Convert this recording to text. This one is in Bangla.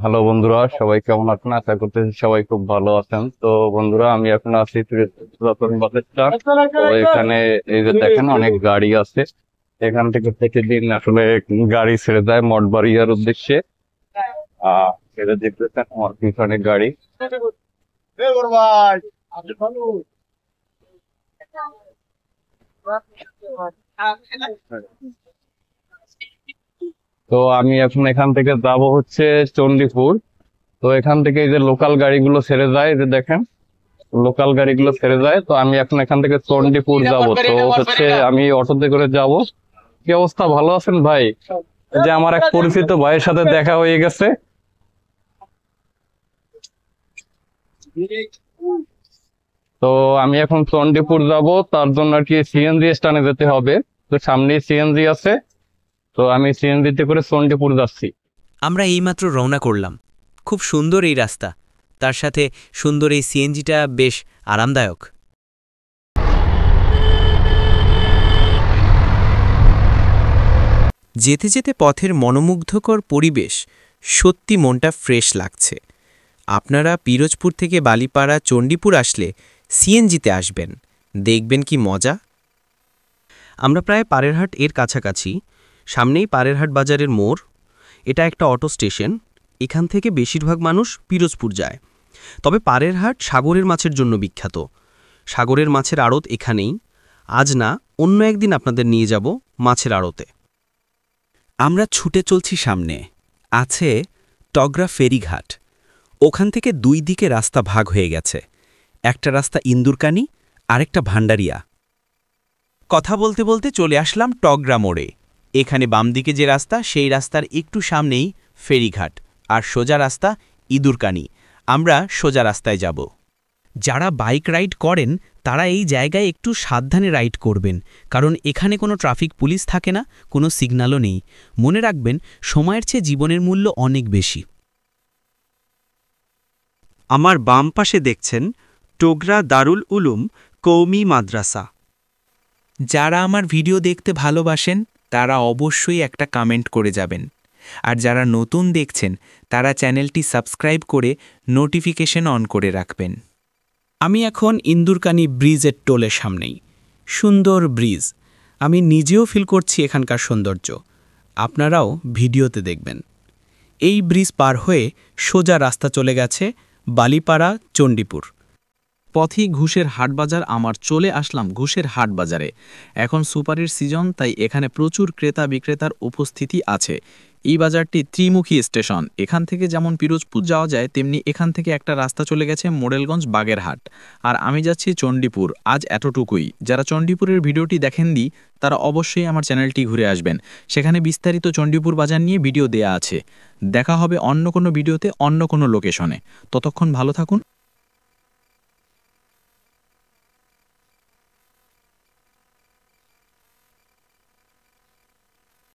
হ্যালো বন্ধুরা, সবাই কেমন আছেন? আশা করতেছি সবাই খুব ভালো আছেন। তো বন্ধুরা, আমি এখন আছি পুরাতন বাস স্ট্যান্ড। তো এখানে এই যে দেখেন অনেক গাড়ি আছে। এখান থেকে প্রতিদিন আসলে গাড়ি ছেড়ে যায় মঠবাড়িয়ার উদ্দেশ্যে। এটা দেখতেছেন আমার পিছনে গাড়ি। তো আমি এখন এখান থেকে যাব হচ্ছে চণ্ডীপুর। তো এখান থেকে এই যে লোকাল গাড়িগুলো ছেড়ে যায়, এই যে দেখেন লোকাল গাড়িগুলো ছেড়ে যায়। তো আমি এখন এখান থেকে চণ্ডীপুর যাব। তো হচ্ছে আমি অটোতে করে যাব। কি অবস্থা, ভালো আছেন ভাই? এই যে আমার এক পরিচিত ভাইয়ের সাথে দেখা হয়ে গেছে। তো আমি এখন চণ্ডীপুর যাব, তার জন্য আর কি সিএনজি স্ট্যান্ডে যেতে হবে। তো সামনেই সিএনজি আছে। তো আমি সিএনজিতে করে চণ্ডীপুর যাচ্ছি। আমরা এইমাত্র রওনা করলাম। খুব সুন্দর এই রাস্তা, তার সাথে সুন্দর এই সিএনজিটা বেশ আরামদায়ক। যেতে যেতে পথের মনোমুগ্ধকর পরিবেশ, সত্যি মনটা ফ্রেশ লাগছে। আপনারা পিরোজপুর থেকে বালিপাড়া চণ্ডীপুর আসলে সিএনজিতে আসবেন, দেখবেন কি মজা। আমরা প্রায় পাড়েরহাট এর কাছাকাছি। সামনেই পাড়েরহাট বাজারের মোড়। এটা একটা অটো স্টেশন। এখান থেকে বেশিরভাগ মানুষ পিরোজপুর যায়। তবে পাড়েরহাট সাগরের মাছের জন্য বিখ্যাত। সাগরের মাছের আড়ত এখানেই। আজ না, অন্য একদিন আপনাদের নিয়ে যাব মাছের আড়তে। আমরা ছুটে চলছি সামনে। আছে টগরা ফেরিঘাট। ওখান থেকে দুই দিকে রাস্তা ভাগ হয়ে গেছে। একটা রাস্তা ইন্দুরকানি, আরেকটা ভান্ডারিয়া। কথা বলতে বলতে চলে আসলাম টগরা মোড়ে। এখানে বাম দিকে যে রাস্তা, সেই রাস্তার একটু সামনেই ফেরিঘাট, আর সোজা রাস্তা ইঁদুরকানি। আমরা সোজা রাস্তায় যাব। যারা বাইক রাইড করেন তারা এই জায়গায় একটু সাবধানে রাইড করবেন, কারণ এখানে কোনো ট্রাফিক পুলিশ থাকে না, কোনো সিগন্যালও নেই। মনে রাখবেন, সময়ের চেয়ে জীবনের মূল্য অনেক বেশি। আমার বাম পাশে দেখছেন টোগরা দারুল উলুম কৌমি মাদ্রাসা। যারা আমার ভিডিও দেখতে ভালোবাসেন তারা অবশ্যই একটা কমেন্ট করে যাবেন, আর যারা নতুন দেখছেন তারা চ্যানেলটি সাবস্ক্রাইব করে নোটিফিকেশন অন করে রাখবেন। আমি এখন ইন্দুরকানি ব্রিজের টোলের সামনেই। সুন্দর ব্রিজ। আমি নিজেও ফিল করছি এখানকার সৌন্দর্য। আপনারাও ভিডিওতে দেখবেন। এই ব্রিজ পার হয়ে সোজা রাস্তা চলে গেছে বালিপাড়া চণ্ডীপুর। পথই ঘুষের হাটবাজার। আমার চলে আসলাম ঘুষের হাটবাজারে। এখন সুপারির সিজন, তাই এখানে প্রচুর ক্রেতা বিক্রেতার উপস্থিতি আছে। এই বাজারটি ত্রিমুখী স্টেশন। এখান থেকে যেমন পিরোজপুর যাওয়া যায়, তেমনি এখান থেকে একটা রাস্তা চলে গেছে মোড়েলগঞ্জ বাগেরহাট। আর আমি যাচ্ছি চণ্ডীপুর। আজ এতটুকুই। যারা চণ্ডীপুরের ভিডিওটি দেখেননি তারা অবশ্যই আমার চ্যানেলটি ঘুরে আসবেন। সেখানে বিস্তারিত চণ্ডীপুর বাজার নিয়ে ভিডিও দেয়া আছে। দেখা হবে অন্য কোনো ভিডিওতে, অন্য কোনো লোকেশনে। ততক্ষণ ভালো থাকুন।